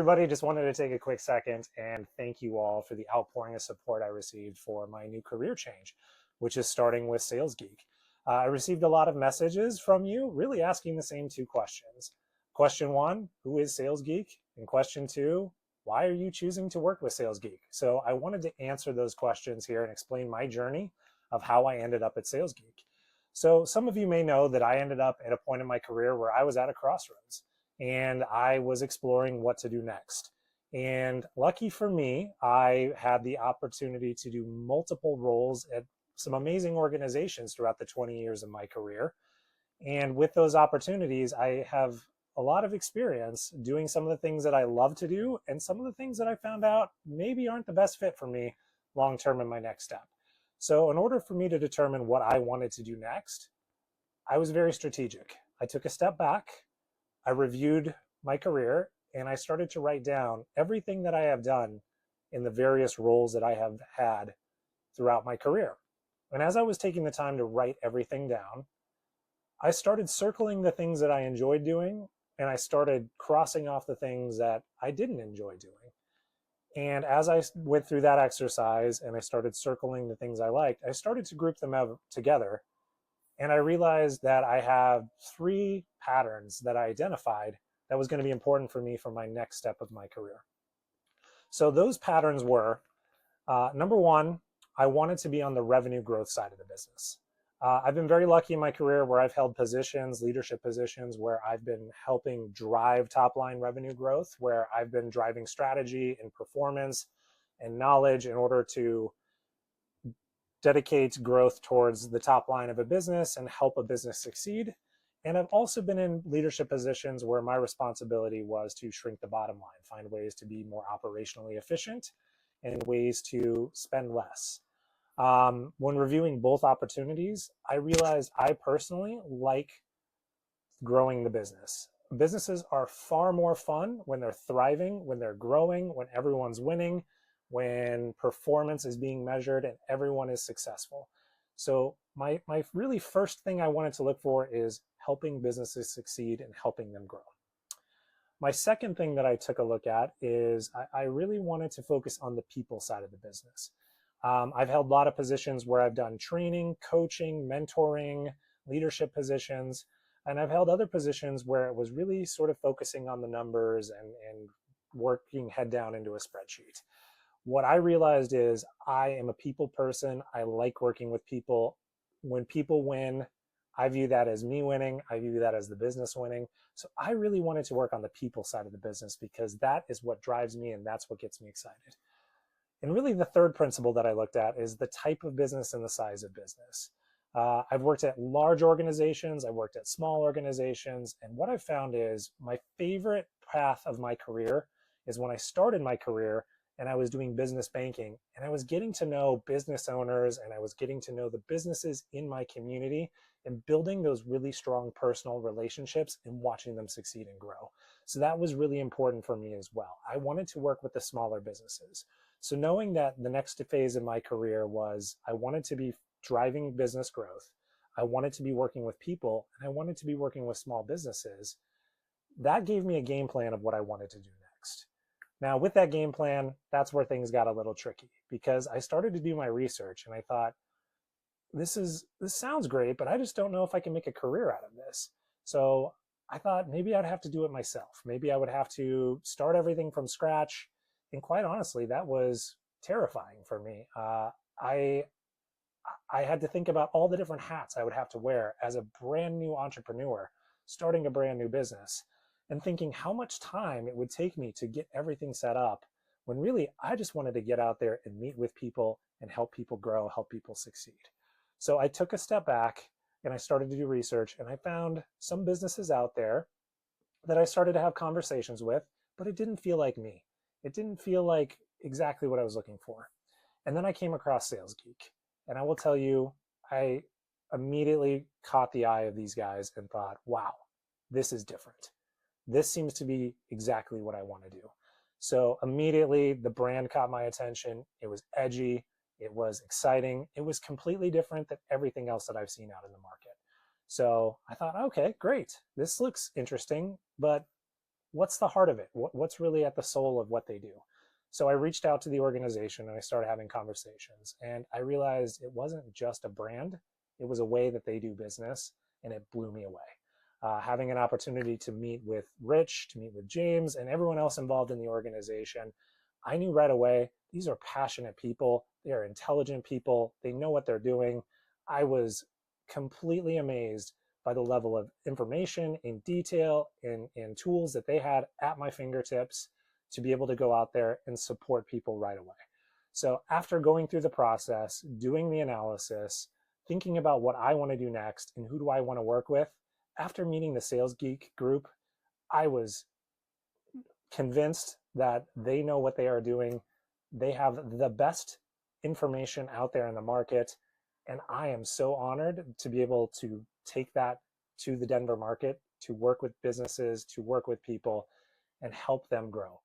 everybody. Just wanted to take a quick second and thank you all for the outpouring of support I received for my new career change, which is starting with Sales Geek. I received a lot of messages from you really asking the same two questions. Question one, who is Sales Geek? And question two, why are you choosing to work with Sales Geek? So I wanted to answer those questions here and explain my journey of how I ended up at Sales Geek. So some of you may know that I ended up at a point in my career where I was at a crossroads and I was exploring what to do next. And lucky for me, I had the opportunity to do multiple roles at some amazing organizations throughout the 20 years of my career. And with those opportunities, I have a lot of experience doing some of the things that I love to do and some of the things that I found out maybe aren't the best fit for me long term in my next step. So in order for me to determine what I wanted to do next, I was very strategic. I took a step back, I reviewed my career, and I started to write down everything that I have done in the various roles that I have had throughout my career. And as I was taking the time to write everything down, I started circling the things that I enjoyed doing, and I started crossing off the things that I didn't enjoy doing. And as I went through that exercise and I started circling the things I liked, I started to group them out together. And I realized that I have three patterns that I identified that was going to be important for me for my next step of my career. So those patterns were, number one, I wanted to be on the revenue growth side of the business. I've been very lucky in my career where I've held positions, leadership positions, where I've been helping drive top line revenue growth, where I've been driving strategy and performance and knowledge in order to dedicate growth towards the top line of a business and help a business succeed. And I've also been in leadership positions where my responsibility was to shrink the bottom line, find ways to be more operationally efficient and ways to spend less. When reviewing both opportunities, I realized I personally like growing the business. Businesses are far more fun when they're thriving, when they're growing, when everyone's winning, when performance is being measured and everyone is successful. So my really first thing I wanted to look for is helping businesses succeed and helping them grow. My second thing that I took a look at is I really wanted to focus on the people side of the business. I've held a lot of positions where I've done training, coaching, mentoring, leadership positions, and I've held other positions where it was really sort of focusing on the numbers and working head down into a spreadsheet. What I realized is I am a people person. I like working with people. When people win, I view that as me winning. I view that as the business winning. So I really wanted to work on the people side of the business because that is what drives me and that's what gets me excited. And really the third principle that I looked at is the type of business and the size of business. I've worked at large organizations, I've worked at small organizations, and what I've found is my favorite path of my career is when I started my career and I was doing business banking and I was getting to know business owners and I was getting to know the businesses in my community and building those really strong personal relationships and watching them succeed and grow. So that was really important for me as well. I wanted to work with the smaller businesses. So knowing that the next phase of my career was I wanted to be driving business growth, I wanted to be working with people, and I wanted to be working with small businesses, that gave me a game plan of what I wanted to do next. Now, with that game plan, that's where things got a little tricky because I started to do my research and I thought, this sounds great, but I just don't know if I can make a career out of this. So I thought maybe I'd have to do it myself. Maybe I would have to start everything from scratch. And quite honestly, that was terrifying for me. I had to think about all the different hats I would have to wear as a brand new entrepreneur, starting a brand new business, and thinking how much time it would take me to get everything set up when really I just wanted to get out there and meet with people and help people grow, help people succeed. So I took a step back and I started to do research and I found some businesses out there that I started to have conversations with, but it didn't feel like me. It didn't feel like exactly what I was looking for. And then I came across Sales Geek. And I will tell you, I immediately caught the eye of these guys and thought, wow, this is different. This seems to be exactly what I want to do. So immediately the brand caught my attention. It was edgy. It was exciting. It was completely different than everything else that I've seen out in the market. So I thought, okay, great. This looks interesting, but what's the heart of it? What's really at the soul of what they do? So I reached out to the organization and I started having conversations. And I realized it wasn't just a brand, it was a way that they do business. And it blew me away. Having an opportunity to meet with Rich, to meet with James, and everyone else involved in the organization, I knew right away these are passionate people. They are intelligent people. They know what they're doing. I was completely amazed by the level of information in detail and tools that they had at my fingertips to be able to go out there and support people right away. So after going through the process, doing the analysis, thinking about what I want to do next and who do I want to work with, after meeting the Sales Geek group, I was convinced that they know what they are doing. They have the best information out there in the market. And I am so honored to be able to take that to the Denver market, to work with businesses, to work with people, and help them grow.